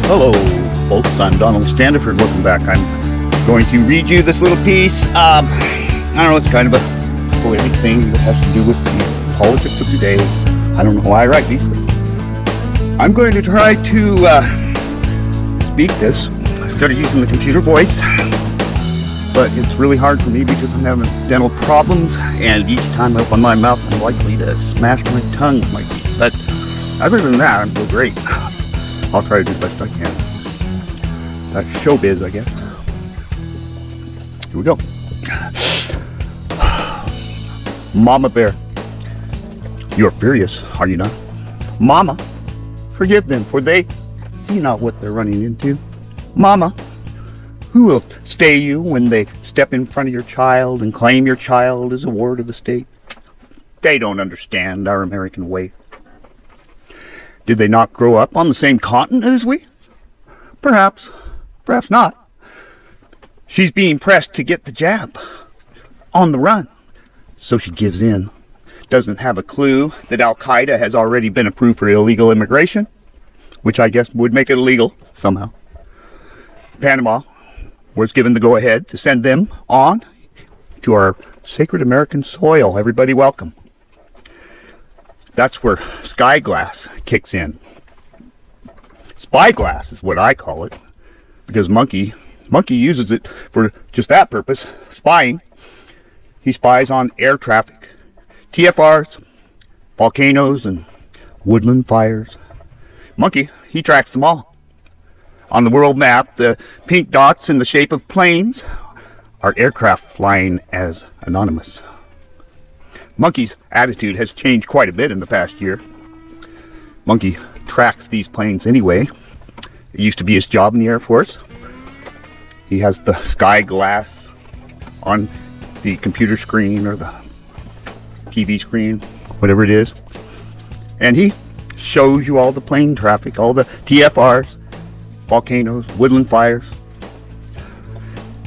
Hello, folks. I'm Donald Standeford. Welcome back. I'm going to read you this little piece. I don't know, it's kind of a poetic thing that has to do with the politics of today. I don't know why I write these, but I'm going to try to speak this instead of using the computer voice. But it's really hard for me because I'm having dental problems, and each time I open my mouth, I'm likely to smash my tongue with my teeth. But other than that, I'm still great. I'll try to do the best I can. That's showbiz, I guess. Here we go. Mama Bear, you're furious, are you not? Mama, forgive them, for they see not what they're running into. Mama, who will stay you when they step in front of your child and claim your child as a ward of the state? They don't understand our American way. Did they not grow up on the same continent as we? Perhaps. Perhaps not. She's being pressed to get the jab. On the run. So she gives in. Doesn't have a clue that Al-Qaeda has already been approved for illegal immigration, which I guess would make it illegal somehow. Panama was given the go-ahead to send them on to our sacred American soil. Everybody welcome. That's where Skyglass kicks in. Spyglass is what I call it, because Monkey uses it for just that purpose, spying. He spies on air traffic, TFRs, volcanoes, and woodland fires. Monkey, he tracks them all. On the world map, the pink dots in the shape of planes are aircraft flying as anonymous. Monkey's attitude has changed quite a bit in the past year. Monkey tracks these planes anyway. It used to be his job in the Air Force. He has the sky glass on the computer screen or the TV screen, whatever it is. And he shows you all the plane traffic, all the TFRs, volcanoes, woodland fires.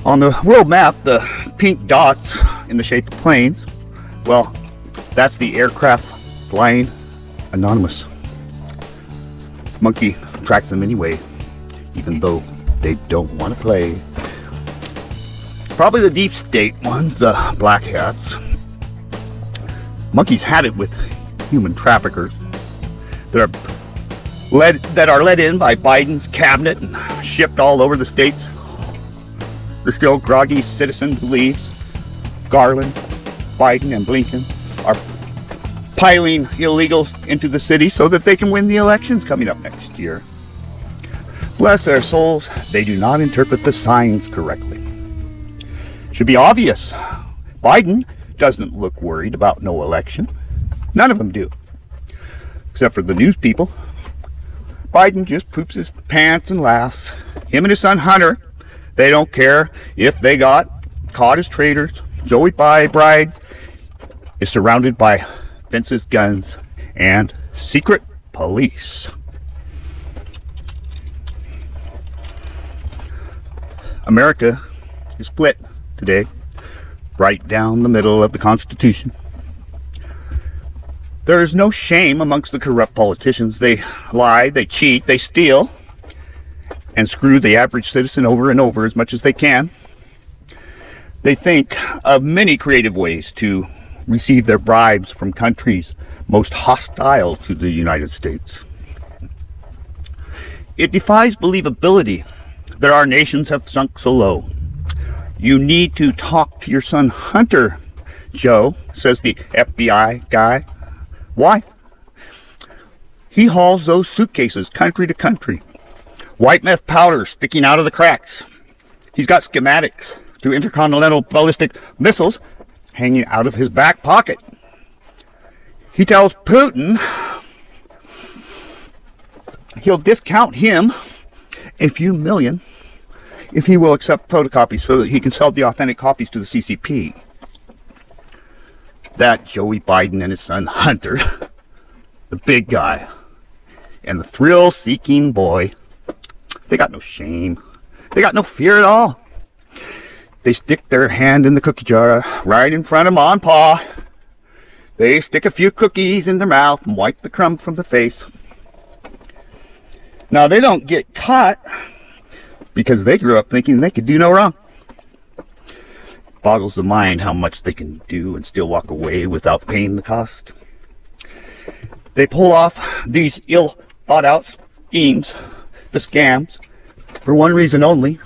On the world map, the pink dots in the shape of planes, well, that's the aircraft flying anonymous. Monkey tracks them anyway, even though they don't want to play. Probably the deep state ones, the black hats. Monkey's had it with human traffickers that are let in by Biden's cabinet and shipped all over the states. The still groggy citizen believes Garland, Biden, and Blinken are piling illegals into the city so that they can win the elections coming up next year. Bless their souls, they do not interpret the signs correctly. Should be obvious. Biden doesn't look worried about no election. None of them do. Except for the news people. Biden just poops his pants and laughs. Him and his son Hunter, they don't care if they got caught as traitors. Joey Bride is surrounded by fences, guns, and secret police. America is split today, right down the middle of the Constitution. There is no shame amongst the corrupt politicians. They lie, they cheat, they steal, and screw the average citizen over and over as much as they can. They think of many creative ways to receive their bribes from countries most hostile to the United States. It defies believability that our nations have sunk so low. You need to talk to your son Hunter, Joe, says the FBI guy. Why? He hauls those suitcases country to country. White meth powder sticking out of the cracks. He's got schematics to intercontinental ballistic missiles hanging out of his back pocket. He tells Putin he'll discount him a few million if he will accept photocopies so that he can sell the authentic copies to the CCP. That Joey Biden and his son Hunter, the big guy, and the thrill-seeking boy, they got no shame. They got no fear at all. They stick their hand in the cookie jar right in front of Ma and Pa. They stick a few cookies in their mouth and wipe the crumbs from their face. Now, they don't get caught because they grew up thinking they could do no wrong. Boggles the mind how much they can do and still walk away without paying the cost. They pull off these ill thought out schemes, the scams, for one reason only.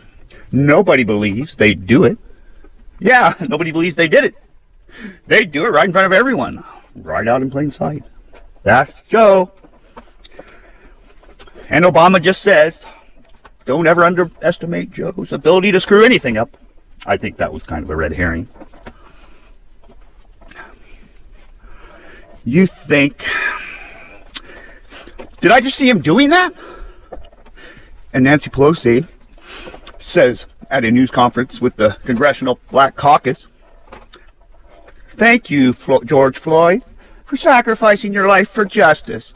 Nobody believes they do it. Yeah, nobody believes they did it. They do it right in front of everyone, right out in plain sight. That's Joe. And Obama just says, don't ever underestimate Joe's ability to screw anything up. I think that was kind of a red herring. You think, did I just see him doing that? And Nancy Pelosi says at a news conference with the Congressional Black Caucus, thank you, George Floyd, for sacrificing your life for justice,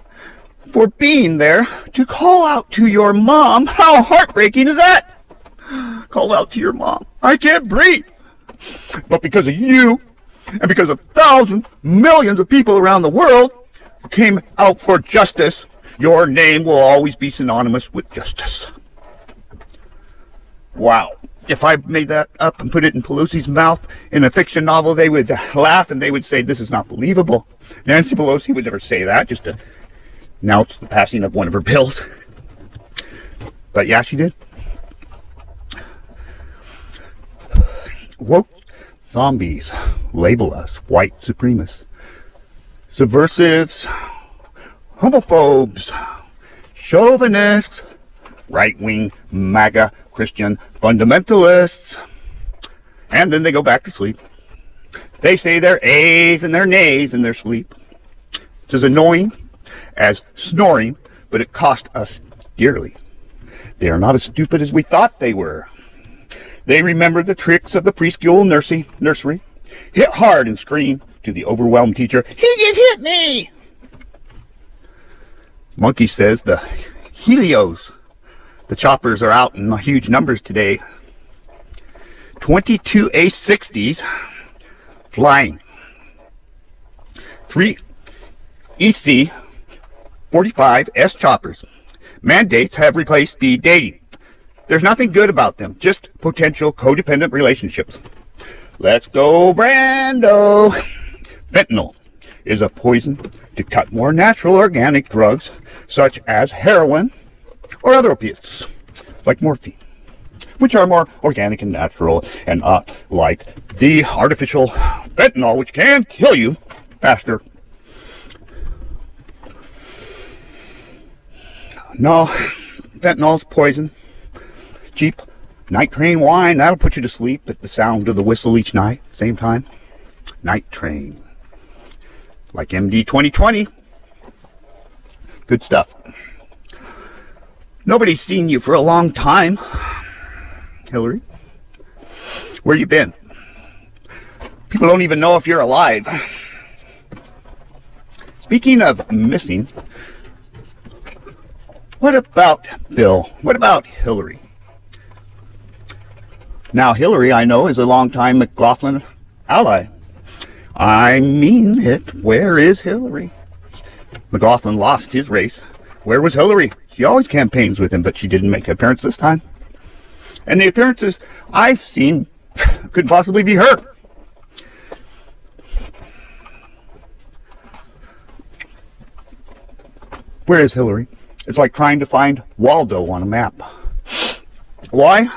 for being there to call out to your mom. How heartbreaking is that? Call out to your mom. I can't breathe. But because of you, and because of thousands, millions of people around the world who came out for justice, your name will always be synonymous with justice. Wow. If I made that up and put it in Pelosi's mouth in a fiction novel, they would laugh and they would say, this is not believable. Nancy Pelosi would never say that just to announce the passing of one of her bills. But yeah, she did. Woke zombies label us white supremacists, subversives, homophobes, chauvinists, right-wing MAGA Christian fundamentalists, and then they go back to sleep. They say their A's and their nays in their sleep. It's as annoying as snoring, but it cost us dearly. They are not as stupid as we thought they were. They remember the tricks of the preschool nursery, hit hard and scream to the overwhelmed teacher, he just hit me! Monkey says the Helios, the choppers, are out in huge numbers today. 22 A-60s flying. 3 EC-45S choppers. Mandates have replaced speed dating. There's nothing good about them, just potential codependent relationships. Let's go, Brando! Fentanyl is a poison to cut more natural organic drugs, such as heroin or other opiates, like morphine, which are more organic and natural, and not like the artificial fentanyl, which can kill you faster. No, fentanyl's poison. Cheap night train wine, that'll put you to sleep at the sound of the whistle each night, same time. Night train. Like MD 2020. Good stuff. Nobody's seen you for a long time, Hillary. Where you been? People don't even know if you're alive. Speaking of missing, what about Bill? What about Hillary? Now, Hillary, I know, is a longtime McLaughlin ally. I mean it. Where is Hillary? McLaughlin lost his race. Where was Hillary? She always campaigns with him, but she didn't make an appearance this time. And the appearances I've seen couldn't possibly be her. Where is Hillary? It's like trying to find Waldo on a map. Why?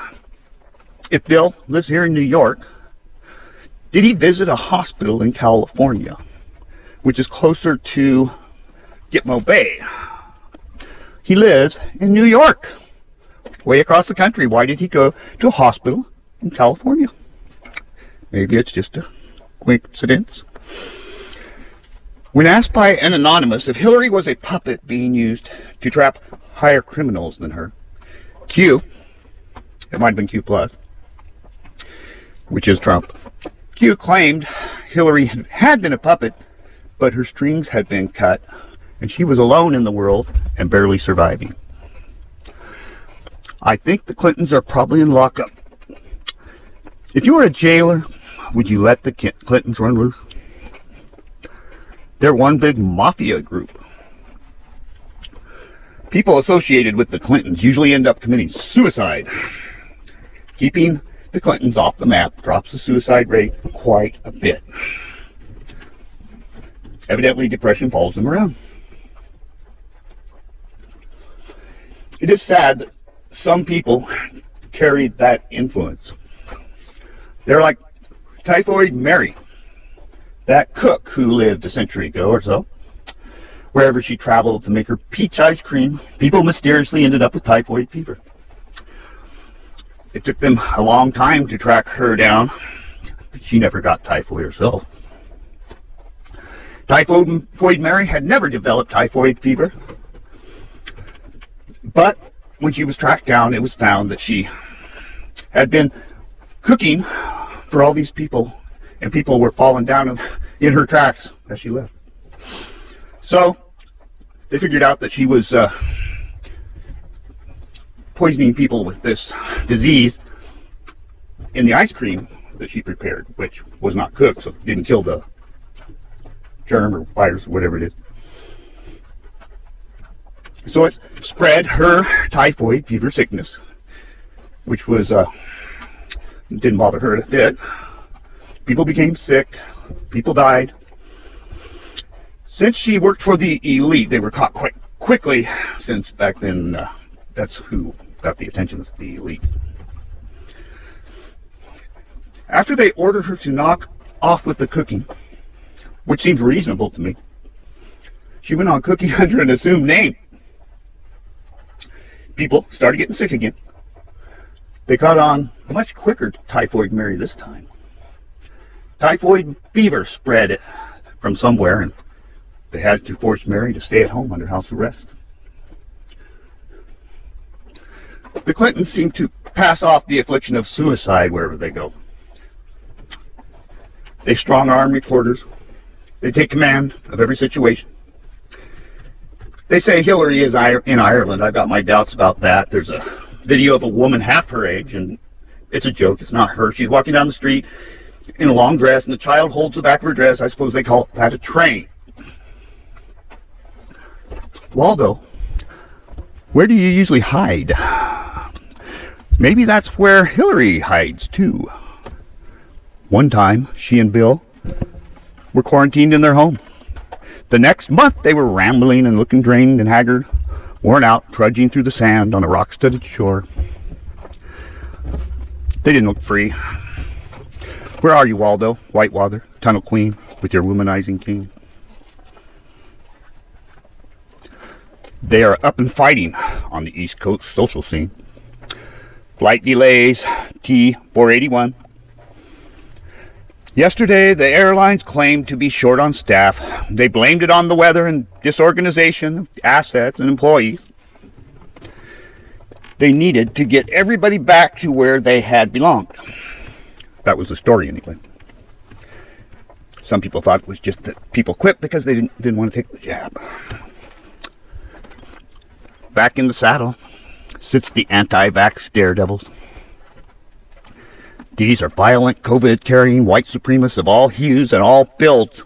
If Bill lives here in New York, did he visit a hospital in California, which is closer to Gitmo Bay? He lives in New York, way across the country. Why did he go to a hospital in California? Maybe it's just a coincidence. When asked by an anonymous if Hillary was a puppet being used to trap higher criminals than her, Q, it might have been Q+, which is Trump, Q claimed Hillary had been a puppet, but her strings had been cut, and she was alone in the world and barely surviving. I think the Clintons are probably in lockup. If you were a jailer, would you let the Clintons run loose? They're one big mafia group. People associated with the Clintons usually end up committing suicide. Keeping the Clintons off the map drops the suicide rate quite a bit. Evidently, depression follows them around. It is sad that some people carry that influence. They're like Typhoid Mary, that cook who lived a century ago or so. Wherever she traveled to make her peach ice cream, people mysteriously ended up with typhoid fever. It took them a long time to track her down, but she never got typhoid herself. Typhoid Mary had never developed typhoid fever, but when she was tracked down, it was found that she had been cooking for all these people, and people were falling down in her tracks as she left. So they figured out that she was poisoning people with this disease in the ice cream that she prepared, which was not cooked, so it didn't kill the germ or virus or whatever it is. So it spread her typhoid fever sickness, which was didn't bother her a bit. People became sick, people died. Since she worked for the elite, they were caught quite quickly, since back then that's who got the attention, of the elite. After they ordered her to knock off with the cooking, which seems reasonable to me, she went on cooking under an assumed name. People started getting sick again. They caught on much quicker to Typhoid Mary this time. Typhoid fever spread from somewhere, and they had to force Mary to stay at home under house arrest. The Clintons seem to pass off the affliction of suicide wherever they go. They strong-arm reporters. They take command of every situation. They say Hillary is in Ireland. I've got my doubts about that. There's a video of a woman half her age, and it's a joke. It's not her. She's walking down the street in a long dress, and the child holds the back of her dress. I suppose they call that a train. Waldo, where do you usually hide? Maybe that's where Hillary hides too. One time, she and Bill were quarantined in their home. The next month, they were rambling and looking drained and haggard, worn out, trudging through the sand on a rock-studded shore. They didn't look free. Where are you, Waldo, Whitewater, Tunnel Queen, with your womanizing king? They are up and fighting on the East Coast social scene. Flight delays, T-481. Yesterday, the airlines claimed to be short on staff. They blamed it on the weather and disorganization of assets and employees. They needed to get everybody back to where they had belonged. That was the story anyway. Some people thought it was just that people quit because they didn't want to take the jab. Back in the saddle sits the anti-vax daredevils. These are violent, COVID-carrying white supremacists of all hues and all builds,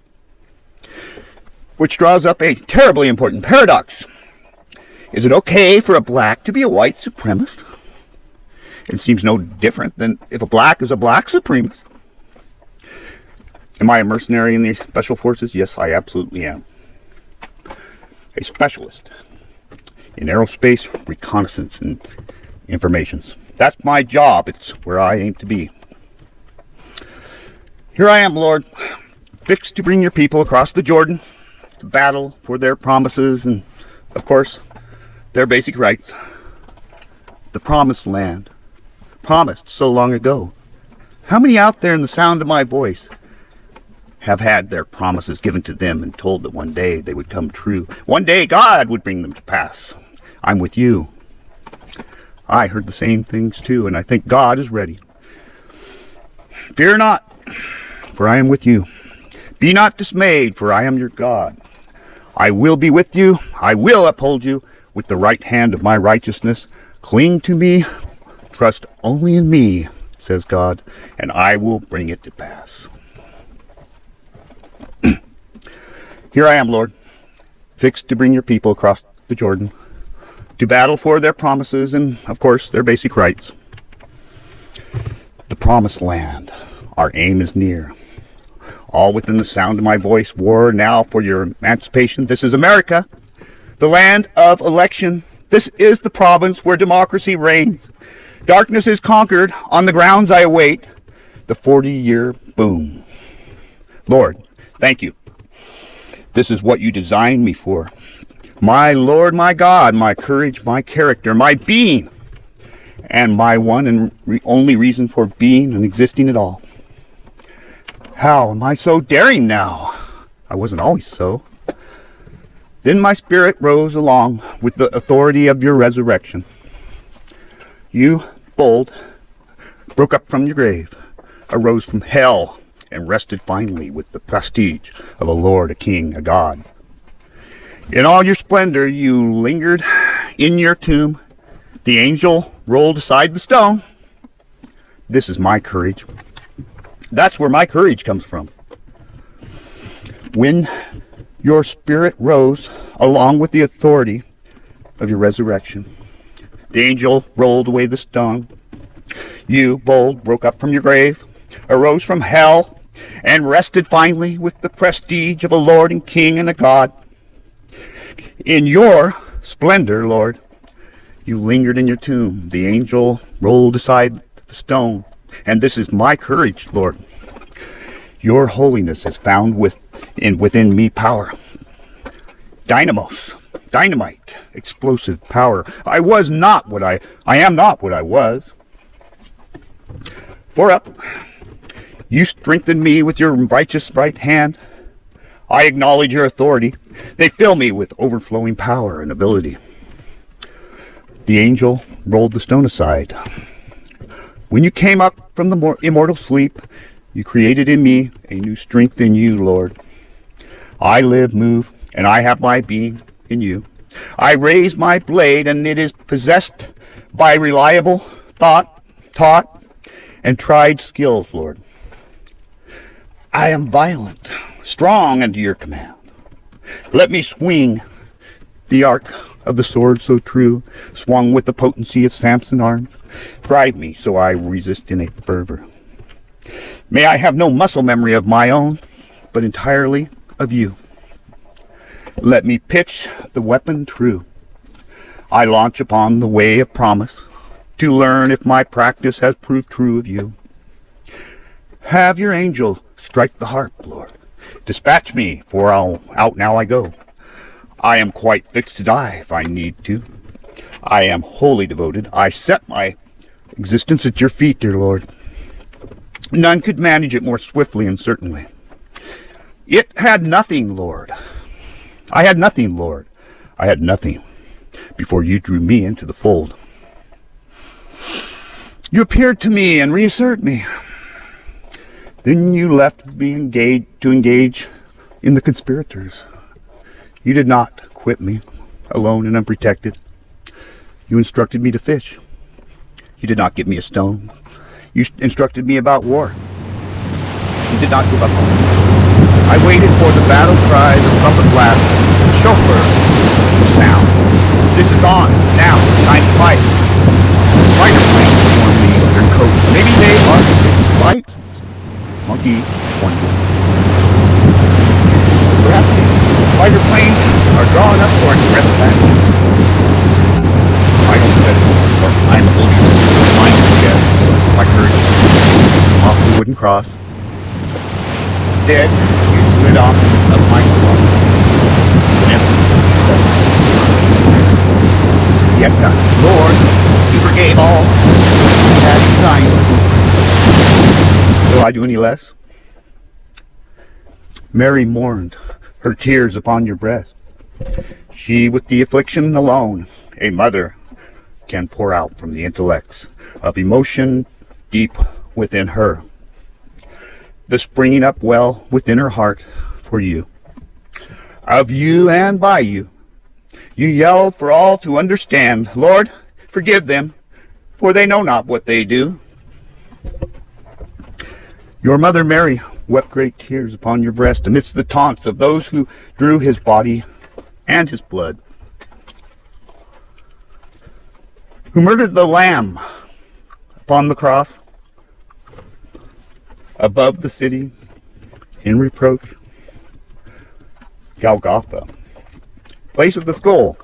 which draws up a terribly important paradox. Is it okay for a black to be a white supremacist? It seems no different than if a black is a black supremacist. Am I a mercenary in the Special Forces? Yes, I absolutely am. A specialist in aerospace reconnaissance and informations. That's my job. It's where I aim to be. Here I am, Lord, fixed to bring your people across the Jordan to battle for their promises and, of course, their basic rights. The promised land, promised so long ago. How many out there in the sound of my voice have had their promises given to them and told that one day they would come true? One day God would bring them to pass. I'm with you. I heard the same things too, and I think God is ready. Fear not, for I am with you. Be not dismayed, for I am your God. I will be with you. I will uphold you with the right hand of my righteousness. Cling to me. Trust only in me, says God, and I will bring it to pass. Here I am, Lord, fixed to bring your people across the Jordan to battle for their promises and, of course, their basic rights. The promised land, our aim is near. All within the sound of my voice, war now for your emancipation. This is America, the land of election. This is the province where democracy reigns. Darkness is conquered. On the grounds I await the 40-year boom. Lord, thank you. This is what you designed me for. My Lord, my God, my courage, my character, my being, and my one and only reason for being and existing at all. How am I so daring now? I wasn't always so. Then my spirit rose along with the authority of your resurrection. You, bold, broke up from your grave, arose from hell, and rested finally with the prestige of a Lord, a King, a God. In all your splendor you lingered in your tomb. The angel rolled aside the stone. This is my courage. That's where my courage comes from. When your spirit rose along with the authority of your resurrection, the angel rolled away the stone. You, bold, broke up from your grave, arose from hell, and rested finally with the prestige of a Lord and King and a God. In your splendor, Lord, you lingered in your tomb. The angel rolled aside the stone. And this is my courage, Lord. Your holiness has found within me power. Dynamos, dynamite, explosive power. I am not what I was. For up, you strengthened me with your righteous right hand. I acknowledge your authority. They fill me with overflowing power and ability. The angel rolled the stone aside. When you came up from the immortal sleep, you created in me a new strength in you, Lord. I live, move, and I have my being in you. I raise my blade, and it is possessed by reliable thought, taught, and tried skills, Lord. I am violent, strong under your command. Let me swing the arc of the sword so true, swung with the potency of Samson's arms. Drive me so I resist in a fervor. May I have no muscle memory of my own, but entirely of you. Let me pitch the weapon true. I launch upon the way of promise, to learn if my practice has proved true of you. Have your angel strike the harp, Lord. Dispatch me, for out now I go. I am quite fixed to die if I need to. I am wholly devoted. I set my existence at your feet, dear Lord. None could manage it more swiftly and certainly. It had nothing, Lord. I had nothing, Lord. I had nothing before you drew me into the fold. You appeared to me and reasserted me. Then you left me to engage in the conspirators. You did not quit me alone and unprotected. You instructed me to fish. You did not give me a stone. You instructed me about war. You did not give up on me. I waited for the battle cries of trumpet blast, chauffeur sound. This is on, now, time to fight. Fighter planes form the eastern coast. Maybe they are flight. Monkey wonder. Perhaps the fighter planes are drawn up for express attack. I don't set it, but I'm a believer. Mine is dead. My courage off the wooden cross. Dead, you slid off of my cross. Yet the Lord, He forgave all He had designed. Will I do any less? Mary mourned, her tears upon your breast. She with the affliction alone, a mother, can pour out from the intellects of emotion deep within her, the springing up well within her heart for you, of you and by you. You yelled for all to understand, Lord, forgive them, for they know not what they do. Your mother Mary wept great tears upon your breast amidst the taunts of those who drew his body and his blood. who murdered the Lamb upon the cross, above the city, in reproach. Golgotha, place of the skull,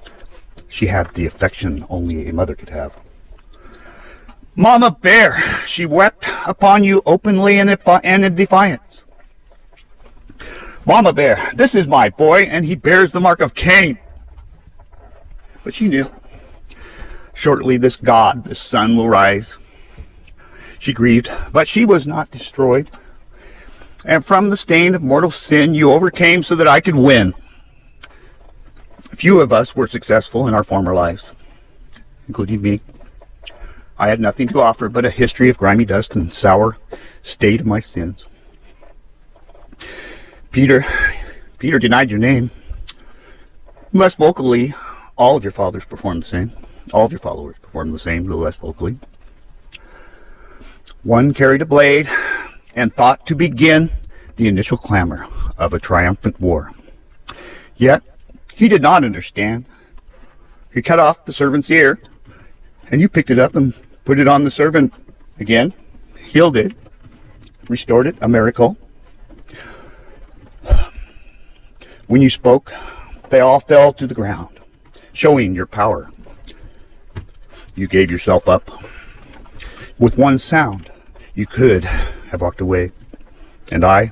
she had the affection only a mother could have. Mama Bear, she wept upon you openly and in defiance. Mama Bear, this is my boy, and he bears the mark of Cain. But she knew, shortly this God, this son will rise. She grieved, but she was not destroyed. And from the stain of mortal sin you overcame so that I could win. Few of us were successful in our former lives, including me. I had nothing to offer but a history of grimy dust and sour state of my sins. Peter denied your name. Less vocally, all of your fathers performed the same. All of your followers performed the same, though less vocally. One carried a blade and thought to begin the initial clamor of a triumphant war. Yet he did not understand. He cut off the servant's ear, and you picked it up and put it on the servant again, healed it, restored it, a miracle. When you spoke, they all fell to the ground, showing your power. You gave yourself up. With one sound, you could have walked away. And I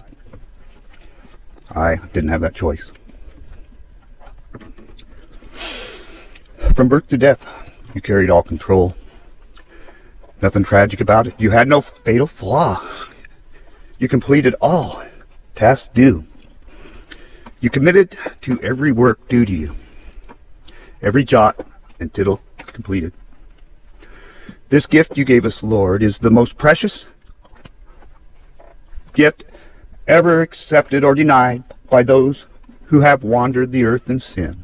didn't have that choice. From birth to death, you carried all control. Nothing tragic about it. You had no fatal flaw. You completed all tasks due. You committed to every work due to you. Every jot and tittle completed. This gift you gave us, Lord, is the most precious gift ever accepted or denied by those who have wandered the earth in sin.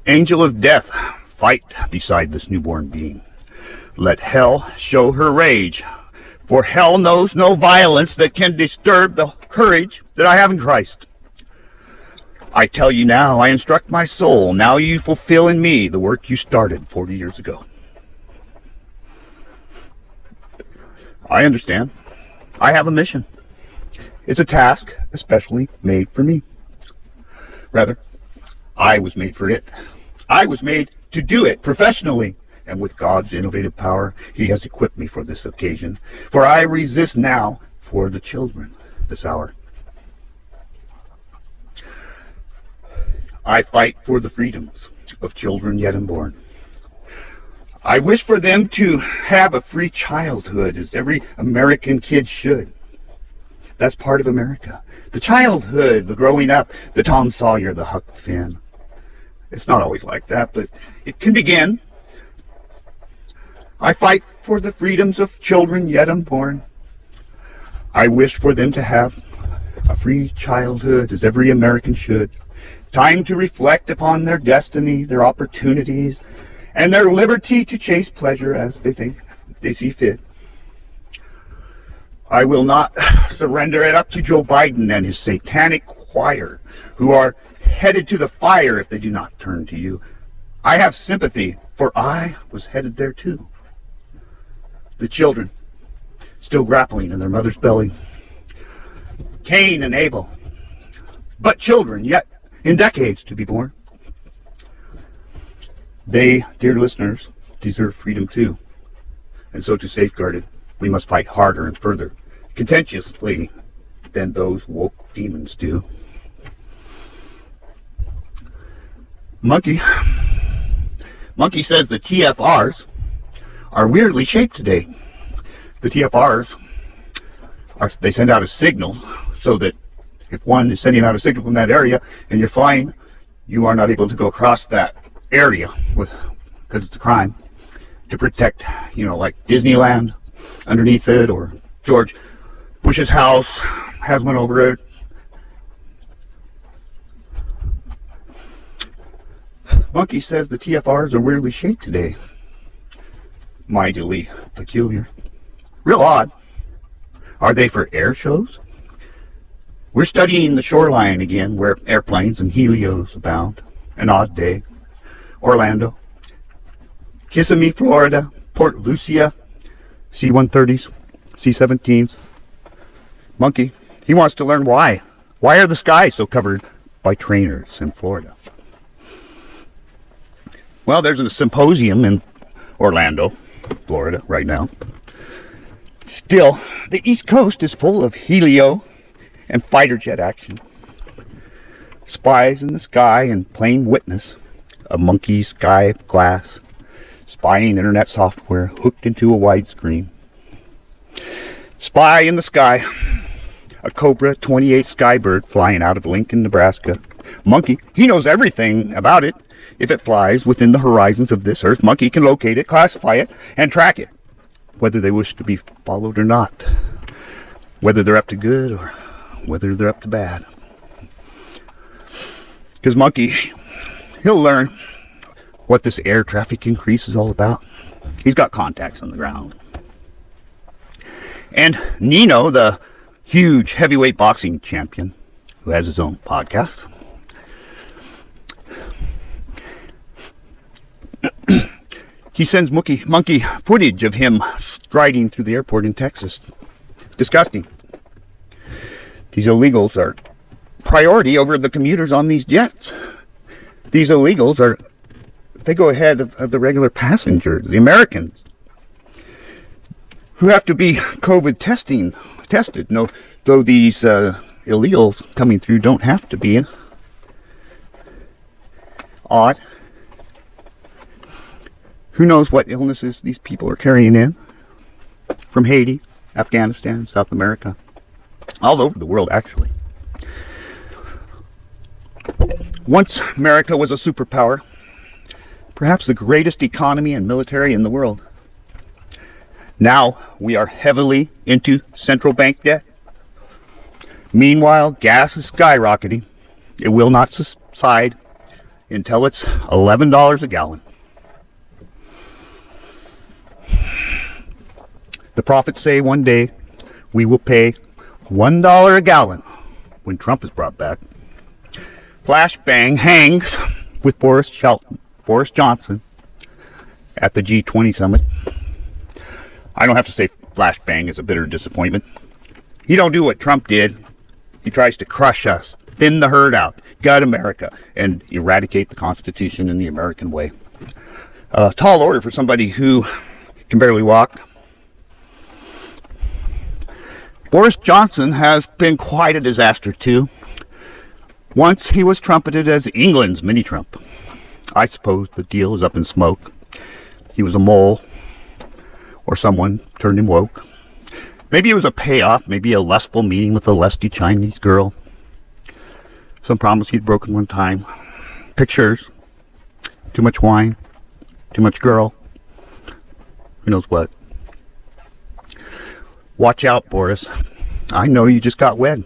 Angel of death, fight beside this newborn being. Let hell show her rage, for hell knows no violence that can disturb the courage that I have in Christ. I tell you now, I instruct my soul. Now you fulfill in me the work you started 40 years ago. I understand. I have a mission. It's a task especially made for me. Rather, I was made for it. I was made to do it professionally. And with God's innovative power, he has equipped me for this occasion. For I resist now for the children this hour. I fight for the freedoms of children yet unborn. I wish for them to have a free childhood, as every American kid should. That's part of America. The childhood, the growing up, the Tom Sawyer, the Huck Finn. It's not always like that, but it can begin. I fight for the freedoms of children yet unborn. I wish for them to have a free childhood, as every American should. Time to reflect upon their destiny, their opportunities, and their liberty to chase pleasure as they see fit. I will not surrender it up to Joe Biden and his satanic choir, who are headed to the fire if they do not turn to you. I have sympathy, for I was headed there too. The children, still grappling in their mother's belly. Cain and Abel, but children yet in decades to be born. They, dear listeners, deserve freedom too. And so to safeguard it, we must fight harder and further, contentiously, than those woke demons do. Monkey says the TFRs are weirdly shaped today. The TFRs they send out a signal so that if one is sending out a signal from that area and you're flying, you are not able to go across that area because it's a crime, to protect, like Disneyland underneath it, or George Bush's house has one over it. Monkey says the TFRs are weirdly shaped today. Mightily peculiar. Real odd. Are they for air shows? We're studying the shoreline again, where airplanes and helios abound. An odd day. Orlando. Kissimmee, Florida, Port Lucia, C-130s, C-17s. Monkey, he wants to learn why. Why are the skies so covered by trainers in Florida? Well, there's a symposium in Orlando, Florida, right now. Still, the East Coast is full of helio and fighter jet action. Spies in the sky and plain witness. A monkey sky glass. Spying internet software hooked into a widescreen. Spy in the sky. A Cobra 28 Skybird flying out of Lincoln, Nebraska. Monkey, he knows everything about it. If it flies within the horizons of this earth, Monkey can locate it, classify it, and track it. Whether they wish to be followed or not. Whether they're up to good or whether they're up to bad. Because Monkey, he'll learn what this air traffic increase is all about. He's got contacts on the ground. And Nino, the huge heavyweight boxing champion, who has his own podcast, he sends Monkey footage of him striding through the airport in Texas. Disgusting. These illegals are priority over the commuters on these jets. These illegals they go ahead of the regular passengers, the Americans, who have to be COVID tested. No, though these illegals coming through don't have to be. Odd. Who knows what illnesses these people are carrying in from Haiti, Afghanistan, South America, all over the world, actually. Once America was a superpower, perhaps the greatest economy and military in the world. Now we are heavily into central bank debt. Meanwhile, gas is skyrocketing. It will not subside until it's $11 a gallon. The prophets say one day we will pay $1 a gallon when Trump is brought back. Flashbang hangs with Boris Johnson at the G20 summit. I don't have to say flashbang is a bitter disappointment. He don't do what Trump did. He tries to crush us, thin the herd out, gut America, and eradicate the Constitution in the American way. A tall order for somebody who can barely walk. Boris Johnson has been quite a disaster too. Once he was trumpeted as England's mini-Trump. I suppose the deal is up in smoke. He was a mole, or someone turned him woke. Maybe it was a payoff, maybe a lustful meeting with a lusty Chinese girl. Some promise he'd broken one time. Pictures. Too much wine. Too much girl. Who knows what. Watch out, Boris. I know you just got wed.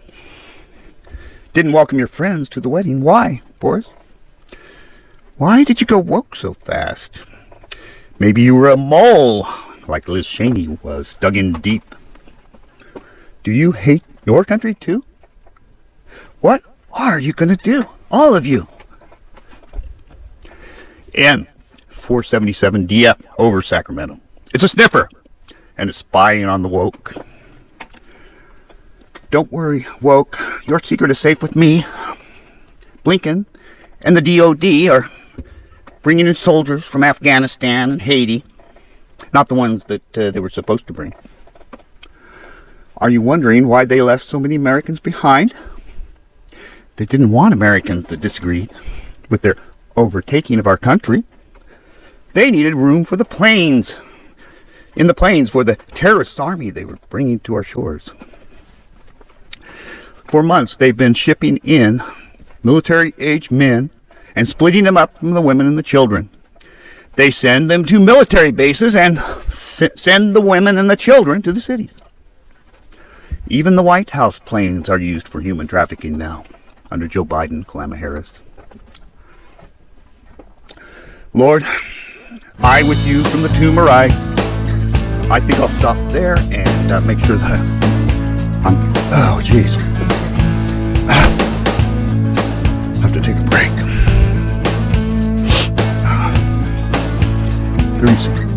Didn't welcome your friends to the wedding. Why, Boris? Why did you go woke so fast? Maybe you were a mole, like Liz Cheney was, dug in deep. Do you hate your country too? What are you going to do? All of you. N 477 DF over Sacramento. It's a sniffer, and it's spying on the woke. Don't worry, woke. Your secret is safe with me. Blinken and the DOD are bringing in soldiers from Afghanistan and Haiti. Not the ones that they were supposed to bring. Are you wondering why they left so many Americans behind? They didn't want Americans that disagreed with their overtaking of our country. They needed room for the planes. In the planes for the terrorist army they were bringing to our shores. For months they've been shipping in military-age men and splitting them up from the women and the children. They send them to military bases and send the women and the children to the cities. Even the White House planes are used for human trafficking now, under Joe Biden, Kamala Harris. Lord, I with you from the tomb arise. I think I'll stop there and make sure that I'm... Oh, jeez. Have to take a break. 360.